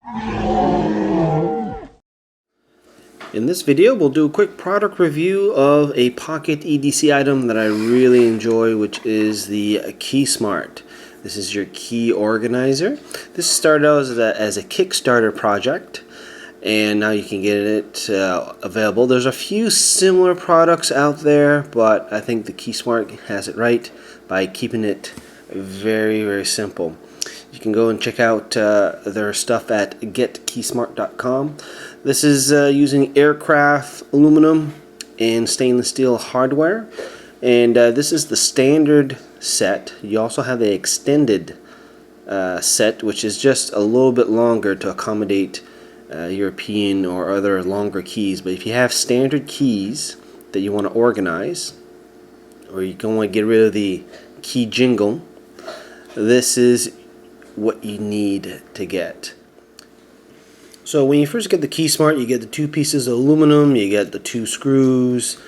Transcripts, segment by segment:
In this video, we'll do a quick product review of a pocket EDC item that I really enjoy, which is the Keysmart. This is your key organizer. This started out as a Kickstarter project, and now you can get it available. There's a few similar products out there, but I think the Keysmart has it right by keeping it very, very simple. You can go and check out their stuff at getkeysmart.com. This is using aircraft aluminum and stainless steel hardware, and this is the standard set. You also have the extended set, which is just a little bit longer to accommodate European or other longer keys. But if you have standard keys that you want to organize, or you don't want to get rid of the key jingle, this is what you need to get. So when you first get the Keysmart, you get the two pieces of aluminum, you get the two screws,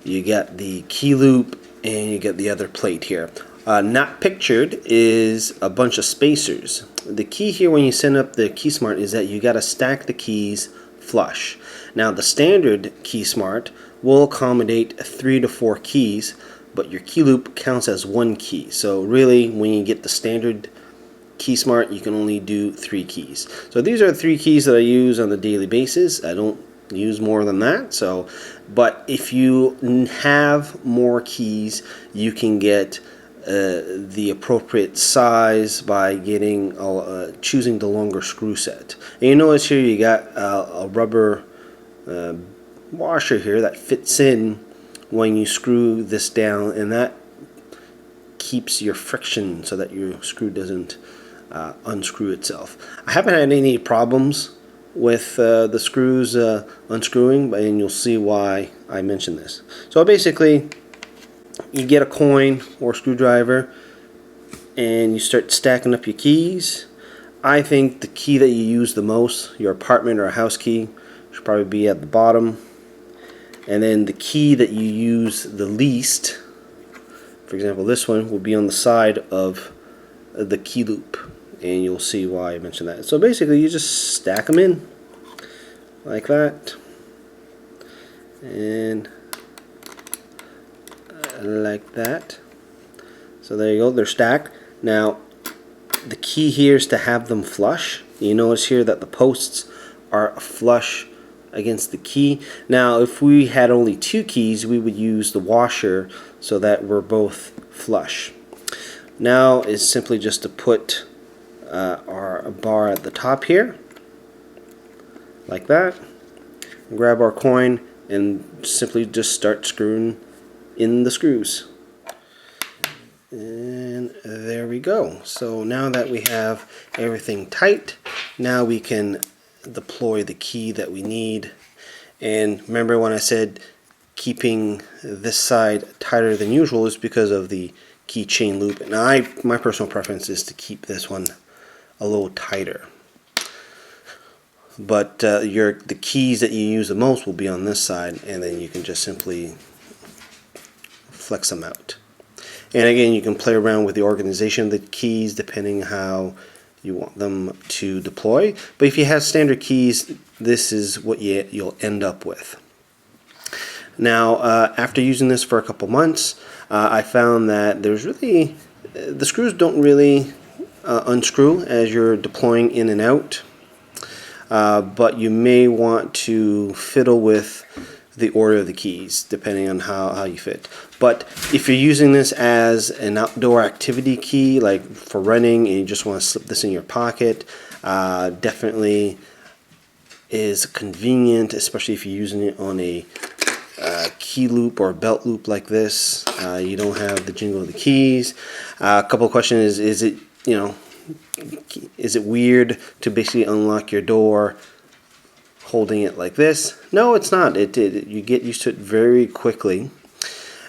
you get the key loop, and you get the other plate here. Not pictured is a bunch of spacers. The key here when you set up the Keysmart is that you got to stack the keys flush. Now the standard Keysmart will accommodate 3 to 4 keys, but your key loop counts as 1 key. So really, when you get the standard Keysmart, you can only do 3 keys. So these are 3 keys that I use on a daily basis. I don't use more than that. But if you have more keys, you can get the appropriate size by getting choosing the longer screw set. And you notice here you got a rubber washer here that fits in when you screw this down, and that keeps your friction so that your screw doesn't unscrew itself. I haven't had any problems with the screws unscrewing, and you'll see why I mention this. So basically, you get a coin or screwdriver and you start stacking up your keys. I think the key that you use the most, your apartment or house key, should probably be at the bottom, and then the key that you use the least, for example this one, will be on the side of the key loop, and you'll see why I mentioned that. So basically you just stack them in like that, and like that. So there you go, they're stacked. Now the key here is to have them flush. You notice here that the posts are flush against the key. Now if we had only 2 keys, we would use the washer so that we're both flush. Now it's simply just to put our bar at the top here like that, grab our coin, and simply just start screwing in the screws, and there we go. So now that we have everything tight, now we can deploy the key that we need. And remember when I said keeping this side tighter than usual is because of the keychain loop. Now my personal preference is to keep this one a little tighter, but the keys that you use the most will be on this side, and then you can just simply flex them out. And again, you can play around with the organization of the keys depending how you want them to deploy. But if you have standard keys, this is what you'll end up with. Now after using this for a couple months, I found that there's really the screws don't really unscrew as you're deploying in and out, but you may want to fiddle with the order of the keys depending on how you fit. But if you're using this as an outdoor activity key, like for running, and you just want to slip this in your pocket, definitely is convenient, especially if you're using it on a key loop or a belt loop like this. You don't have the jingle of the keys. A couple of questions is it, is it weird to basically unlock your door holding it like this? No, it's not. You get used to it very quickly.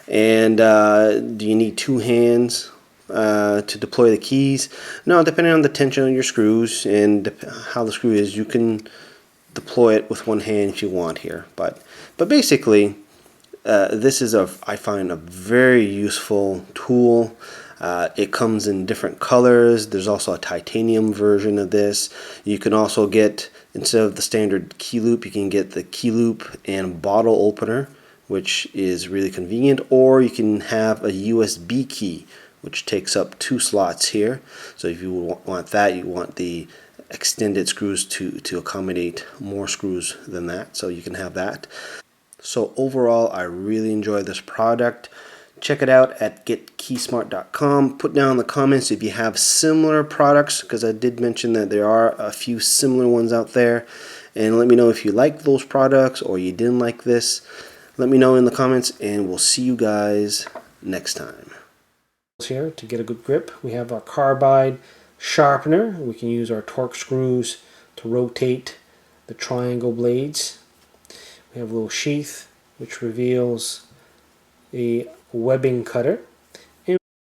And do you need 2 hands to deploy the keys? No, depending on the tension on your screws and how the screw is, you can deploy it with 1 hand if you want here. But basically, this is I find a very useful tool. It comes in different colors. There's also a titanium version of this. You can also get, instead of the standard key loop, you can get the key loop and bottle opener, which is really convenient, or you can have a USB key, which takes up 2 slots here. So if you want that, you want the extended screws to accommodate more screws than that, so you can have that. So overall, I really enjoy this product. Check it out at getkeysmart.com. Put down in the comments if you have similar products, because I did mention that there are a few similar ones out there. And let me know if you like those products or you didn't like this. Let me know in the comments, and we'll see you guys next time. Here to get a good grip, we have our carbide sharpener. We can use our torque screws to rotate the triangle blades. We have a little sheath which reveals a webbing cutter.